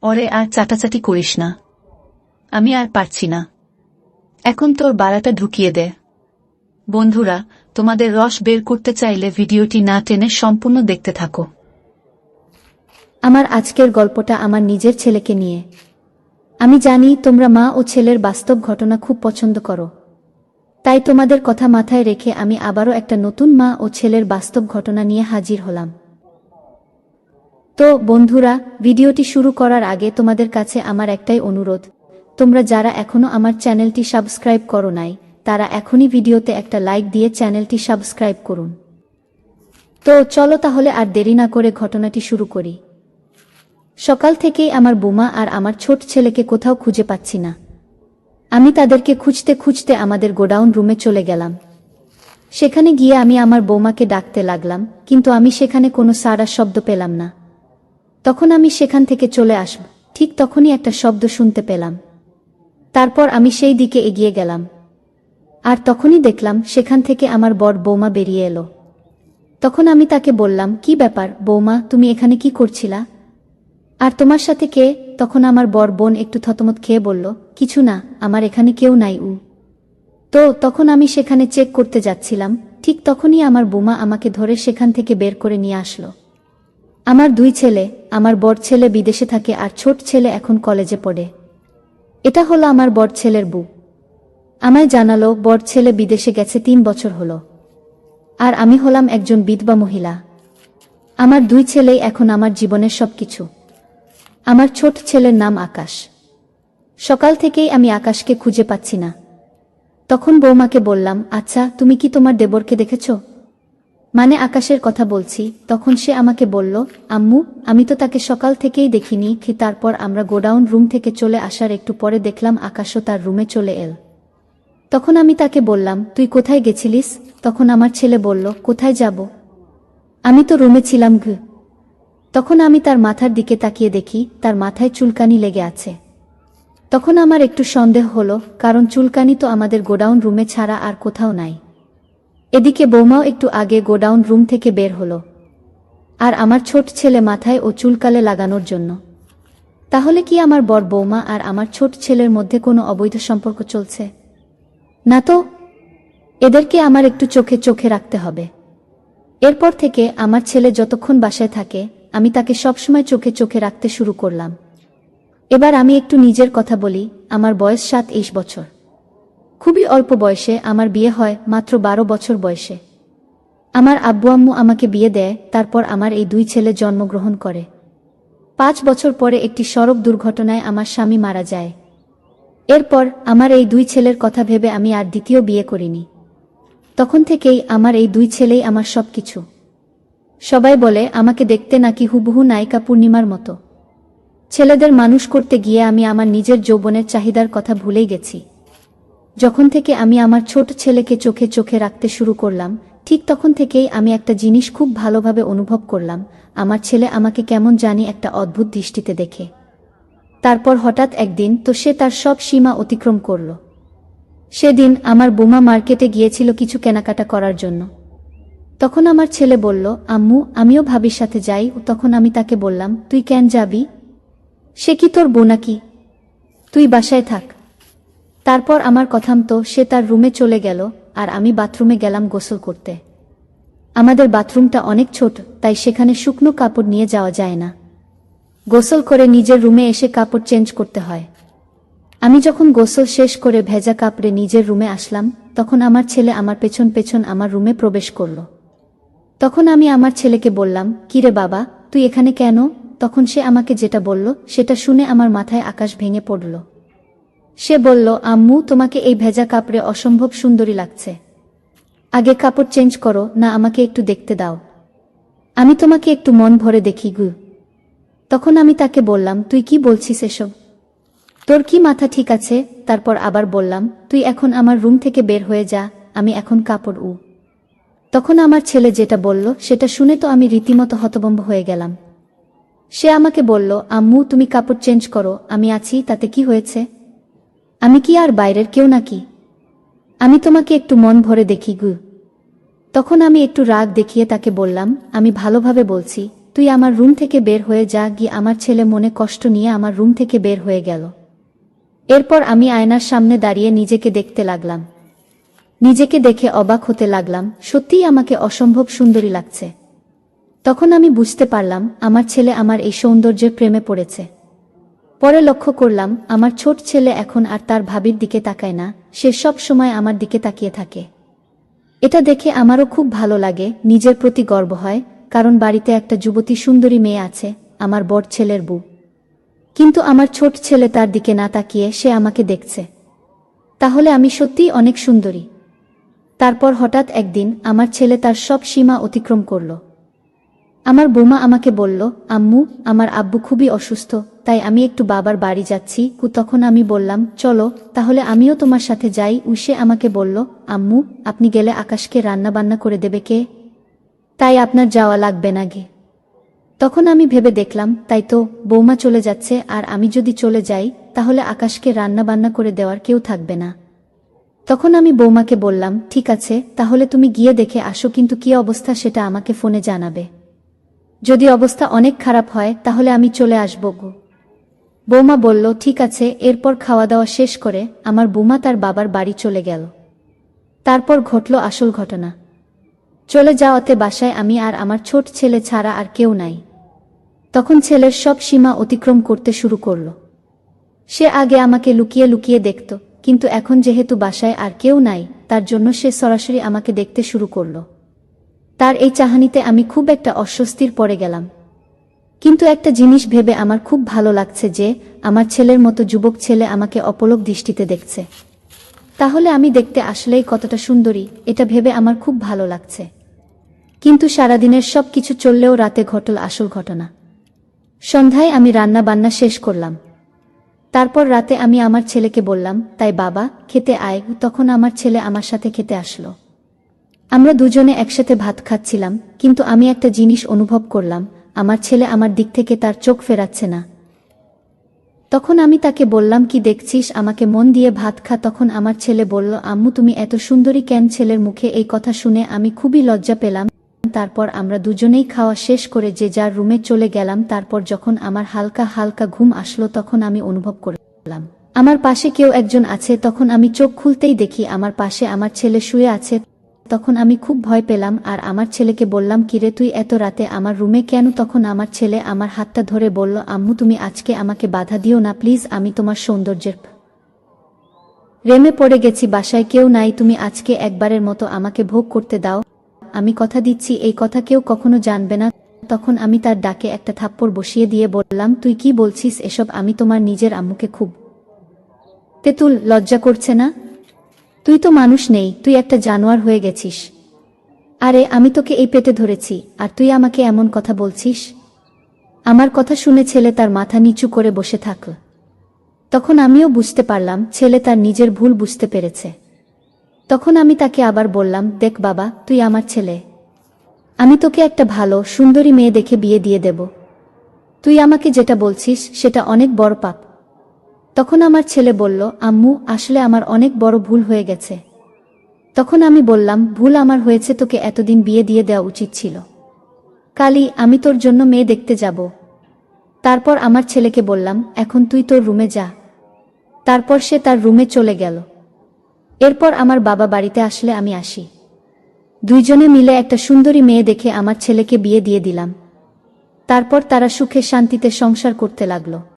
ওরে আর চাটাচাটি করিস না, আমি আর পারছি না। এখন তোর বাড়াটা ঢুকিয়ে দে। বন্ধুরা, তোমাদের রস বের করতে চাইলে ভিডিওটি না টেনে সম্পূর্ণ দেখতে থাকো। আমার আজকের গল্পটা আমার নিজের ছেলেকে নিয়ে। আমি জানি তোমরা মা ও ছেলের বাস্তব ঘটনা খুব পছন্দ করো, তাই তোমাদের কথা মাথায় রেখে আমি আবারও একটা নতুন মা ও ছেলের বাস্তব ঘটনা নিয়ে হাজির হলাম। তো বন্ধুরা, ভিডিওটি শুরু করার আগে তোমাদের কাছে আমার একটাই অনুরোধ, তোমরা যারা এখনো আমার চ্যানেলটি সাবস্ক্রাইব করো নাই, তারা এখনই ভিডিওতে একটা লাইক দিয়ে চ্যানেলটি সাবস্ক্রাইব করুন। তো চলো তাহলে আর দেরি না করে ঘটনাটি শুরু করি। সকাল থেকেই আমার বোমা আর আমার ছোট ছেলেকে কোথাও খুঁজে পাচ্ছি না। আমি তাদেরকে খুঁজতে খুঁজতে আমাদের গোডাউন রুমে চলে গেলাম। সেখানে গিয়ে আমি আমার বৌমাকে ডাকতে লাগলাম, কিন্তু আমি সেখানে কোনো সাড়া শব্দ পেলাম না। তখন আমি সেখান থেকে চলে আসব, ঠিক তখনই একটা শব্দ শুনতে পেলাম। তারপর আমি সেই দিকে এগিয়ে গেলাম, আর তখনই দেখলাম সেখান থেকে আমার বর বৌমা বেরিয়ে এলো। তখন আমি তাকে বললাম, কি ব্যাপার বৌমা, তুমি এখানে কি করছিলা? আর তোমার সাথে কে? তখন আমার বর বোন একটু থতমত খেয়ে বলল, কিছু না, আমার এখানে কেউ নাই। তো তখন আমি সেখানে চেক করতে যাচ্ছিলাম, ঠিক তখনই আমার বোমা আমাকে ধরে সেখান থেকে বের করে নিয়ে আসলো। আমার দুই ছেলে, আমার বড় ছেলে বিদেশে থাকে আর ছোট ছেলে এখন কলেজে পড়ে। এটা হলো আমার বড় ছেলের বউ। আমায় জানালো বড় ছেলে বিদেশে গেছে 3 বছর হলো, আর আমি হলাম একজন বিধবা মহিলা। আমার দুই ছেলেই এখন আমার জীবনের সবকিছু। আমার ছোট ছেলের নাম আকাশ। সকাল থেকেই আমি আকাশকে খুঁজে পাচ্ছি না। তখন বৌমাকে বললাম, আচ্ছা তুমি কি তোমার দেবরকে দেখেছ? মানে আকাশের কথা বলছি। তখন সে আমাকে বলল, আম্মু, আমি তো তাকে সকাল থেকেই দেখিনি। তারপর আমরা গোডাউন রুম থেকে চলে আসার একটু পরে দেখলাম আকাশও তার রুমে চলে এল। তখন আমি তাকে বললাম, তুই কোথায় গেছিলিস? তখন আমার ছেলে বলল, কোথায় যাব, আমি তো রুমে ছিলাম। তখন আমি তার মাথার দিকে তাকিয়ে দেখি তার মাথায় চুলকানি লেগে আছে। তখন আমার একটু সন্দেহ হলো, কারণ চুলকানি তো আমাদের গোডাউন রুমে ছাড়া আর কোথাও নাই। এদিকে বৌমাও একটু আগে গোডাউন রুম থেকে বের হলো, আর আমার ছোট ছেলে মাথায় ও চুলকালে লাগানোর জন্য। তাহলে কি আমার বর বৌমা আর আমার ছোট ছেলের মধ্যে কোনো অবৈধ সম্পর্ক চলছে? না তো, এদেরকে আমার একটু চোখে চোখে রাখতে হবে। এরপর থেকে আমার ছেলে যতক্ষণ বাসায় থাকে আমি তাকে সবসময় চোখে চোখে রাখতে শুরু করলাম। এবার আমি একটু নিজের কথা বলি। আমার বয়স 27 বছর। খুবই অল্প বয়সে আমার বিয়ে হয়, মাত্র 12 বছর বয়সে। আমার আব্বু আম্মু আমাকে বিয়ে দেয়, তারপর আমার এই দুই ছেলে জন্মগ্রহণ করে। 5 বছর পরে একটি সড়ক দুর্ঘটনায় আমার স্বামী মারা যায়। এরপর আমার এই দুই ছেলের কথা ভেবে আমি আর দ্বিতীয় বিয়ে করিনি। তখন থেকেই আমার এই দুই ছেলেই আমার সবকিছু। সবাই বলে আমাকে দেখতে নাকি হুবহু নায়িকা পূর্ণিমার মতো। ছেলেদের মানুষ করতে গিয়ে আমি আমার নিজের যৌবনের চাহিদার কথা ভুলেই গেছি। যখন থেকে আমি আমার ছোট ছেলেকে চোখে চোখে রাখতে শুরু করলাম, ঠিক তখন থেকেই আমি একটা জিনিস খুব ভালোভাবে অনুভব করলাম, আমার ছেলে আমাকে কেমন জানি একটা অদ্ভুত দৃষ্টিতে দেখে। তারপর হঠাৎ একদিন তো সে তার সব সীমা অতিক্রম করল। সেদিন আমার বোমা মার্কেটে গিয়েছিল কিছু কেনাকাটা করার জন্য। তখন আমার ছেলে বলল, আম্মু, আমিও ভাবির সাথে যাই। তখন আমি তাকে বললাম, তুই কেন যাবি? সে কি তোর বউ নাকি? তুই বাসায় থাক। তারপর আমার কথা মতো সে তার রুমে চলে গেল, আর আমি বাথরুমে গেলাম গোসল করতে। আমাদের বাথরুমটা অনেক ছোট, তাই সেখানে শুকনো কাপড় নিয়ে যাওয়া যায় না। গোসল করে নিজের রুমে এসে কাপড় চেঞ্জ করতে হয়। আমি যখন গোসল শেষ করে ভেজা কাপড়ে নিজের রুমে আসলাম, তখন আমার ছেলে আমার পেছন পেছন আমার রুমে প্রবেশ করল। তখন আমি আমার ছেলেকে বললাম, কিরে বাবা, তুই এখানে কেন? তখন সে আমাকে যেটা বলল সেটা শুনে আমার মাথায় আকাশ ভেঙে পড়ল। সে বলল, আম্মু, তোমাকে এই ভেজা কাপড়ে অসম্ভব সুন্দরী লাগছে। আগে কাপড় চেঞ্জ করো না, আমাকে একটু দেখতে দাও। আমি তোমাকে একটু মন ভরে দেখি। তখন আমি তাকে বললাম, তুই কি বলছিস এসব? তোর কি মাথা ঠিক আছে? তারপর আবার বললাম, তুই এখন আমার রুম থেকে বের হয়ে যা, আমি এখন কাপড় তখন আমার ছেলে যেটা বলল সেটা শুনে তো আমি রীতিমতো হতভম্ব হয়ে গেলাম। সে আমাকে বলল, আম্মু, তুমি কাপড় চেঞ্জ করো, আমি আছি, তাতে কি হয়েছে? আমি কি আর বাইরের কেউ নাকি? আমি তোমাকে একটু মন ভরে দেখি। তখন আমি একটু রাগ দেখিয়ে তাকে বললাম, আমি ভালোভাবে বলছি, তুই আমার রুম থেকে বের হয়ে যা। গিয়ে আমার ছেলে মনে কষ্ট নিয়ে আমার রুম থেকে বের হয়ে গেল। এরপর আমি আয়নার সামনে দাঁড়িয়ে নিজেকে দেখতে লাগলাম। নিজেকে দেখে অবাক হতে লাগলাম, সত্যিই আমাকে অসম্ভব সুন্দরী লাগছে। তখন আমি বুঝতে পারলাম আমার ছেলে আমার এই সৌন্দর্যের প্রেমে পড়েছে। পরে লক্ষ্য করলাম আমার ছোট ছেলে এখন আর তার ভাবির দিকে তাকায় না, সে সব সময় আমার দিকে তাকিয়ে থাকে। এটা দেখে আমারও খুব ভালো লাগে, নিজের প্রতি গর্ব হয়, কারণ বাড়িতে একটা যুবতী সুন্দরী মেয়ে আছে, আমার বড় ছেলের বউ। কিন্তু আমার ছোট ছেলে তার দিকে না তাকিয়ে সে আমাকে দেখছে। তাহলে আমি সত্যিই অনেক সুন্দরী। তারপর হঠাৎ একদিন আমার ছেলে তার সব সীমা অতিক্রম করল। আমার বৌমা আমাকে বলল, আম্মু, আমার আব্বু খুবই অসুস্থ, তাই আমি একটু বাবার বাড়ি যাচ্ছি। তখন আমি বললাম, চলো তাহলে আমিও তোমার সাথে যাই। সে আমাকে বলল, আম্মু, আপনি গেলে আকাশকে রান্না বান্না করে দেবে কে? তাই আপনার যাওয়া লাগবে না গে। তখন আমি ভেবে দেখলাম, তাই তো, বৌমা চলে যাচ্ছে, আর আমি যদি চলে যাই তাহলে আকাশকে রান্না বান্না করে দেওয়ার কেউ থাকবে না। তখন আমি বৌমাকে বললাম, ঠিক আছে, তাহলে তুমি গিয়ে দেখে আসো, কিন্তু কি অবস্থা সেটা আমাকে ফোনে জানাবে। যদি অবস্থা অনেক খারাপ হয় তাহলে আমি চলে আসব গো। বৌমা বলল, ঠিক আছে। এরপর খাওয়া দাওয়া শেষ করে আমার বৌমা তার বাবার বাড়ি চলে গেল। তারপর ঘটল আসল ঘটনা। চলে যাওয়াতে বাসায় আমি আর আমার ছোট ছেলে ছাড়া আর কেউ নাই। তখন ছেলের সব সীমা অতিক্রম করতে শুরু করল। সে আগে আমাকে লুকিয়ে লুকিয়ে দেখত, কিন্তু এখন যেহেতু বাসায় আর কেউ নাই, তার জন্য সে সরাসরি আমাকে দেখতে শুরু করল। তার এই চাহনিতে আমি খুব একটা অস্বস্তির পড়ে গেলাম। কিন্তু একটা জিনিস ভেবে আমার খুব ভালো লাগছে যে আমার ছেলের মতো যুবক ছেলে আমাকে অপলক দৃষ্টিতে দেখছে। তাহলে আমি দেখতে আসলেই কতটা সুন্দরী, এটা ভেবে আমার খুব ভালো লাগছে। কিন্তু সারাদিনের সব কিছু চললেও রাতে ঘটল আসল ঘটনা। সন্ধ্যায় আমি রান্না বান্না শেষ করলাম। তারপর রাতে আমি আমার ছেলেকে বললাম, তাই বাবা, খেতে আয়। তখন আমার ছেলে আমার সাথে খেতে আসলো। আমরা দুজনে একসাথে ভাত খাচ্ছিলাম, কিন্তু আমি একটা জিনিস অনুভব করলাম, আমার ছেলে আমার দিক থেকে তার চোখ ফেরাচ্ছে না। তখন আমি তাকে বললাম, কি দেখছিস, আমাকে মন দিয়ে ভাত খা। তখন আমার ছেলে বলল, আম্মু তুমি এত সুন্দরী কেন? ছেলের মুখে এই কথা শুনে আমি খুবই লজ্জা পেলাম। তারপর আমরা দুজনেই খাওয়া শেষ করে যে যার রুমে চলে গেলাম। তারপর যখন আমার হালকা হালকা ঘুম আসলো তখন আমি অনুভব করলাম আমার পাশে কেউ একজন আছে। তখন আমি চোখ খুলতেই দেখি আমার পাশে আমার ছেলে শুয়ে আছে। তখন আমি খুব ভয় পেলাম আর আমার ছেলেকে বললাম, কিরে তুই এত রাতে আমার রুমে কেন? তখন আমার ছেলে আমার হাতটা ধরে বলল, আম্মু তুমি আজকে আমাকে বাধা দিও না প্লিজ, আমি তোমার সৌন্দর্যের প্রেমে পড়ে গেছি, বাসায় কেউ নাই, তুমি আজকে একবারের মতো আমাকে ভোগ করতে দাও, আমি কথা দিচ্ছি এই কথা কেউ কখনো জানবে না। তখন আমি তার ডাকে একটা থাপ্পড় বসিয়ে দিয়ে বললাম, তুই কি বলছিস এসব? আমি তোমার নিজের আম্মুকে খুব তেঁতুল, লজ্জা করছে না? তুই তো মানুষ নেই, তুই একটা জানোয়ার হয়ে গেছিস। আরে আমি তোকে এই পেটে ধরেছি আর তুই আমাকে এমন কথা বলছিস? আমার কথা শুনে ছেলে তার মাথা নিচু করে বসে থাকল। তখন আমিও বুঝতে পারলাম ছেলে তার নিজের ভুল বুঝতে পেরেছে। তখন আমি তাকে আবার বললাম, দেখ বাবা, তুই আমার ছেলে, আমি তোকে একটা ভালো সুন্দরী মেয়ে দেখে বিয়ে দিয়ে দেব। তুই আমাকে যেটা বলছিস সেটা অনেক বড় পাপ। তখন আমার ছেলে বলল, আম্মু আসলে আমার অনেক বড় ভুল হয়ে গেছে। তখন আমি বললাম, ভুল আমার হয়েছে, তোকে এতদিন বিয়ে দিয়ে দেওয়া উচিত ছিল। কালি আমি তোর জন্য মেয়ে দেখতে যাব। তারপর আমার ছেলেকে বললাম, এখন তুই তোর রুমে যা। তারপর সে তার রুমে চলে গেল। এরপর আমার বাবা বাড়িতে আসলে আমি আসি। দুইজনে মিলে একটা সুন্দরী মেয়ে দেখে আমার ছেলেকে বিয়ে দিয়ে দিলাম। তারপর তারা সুখে শান্তিতে সংসার করতে লাগলো।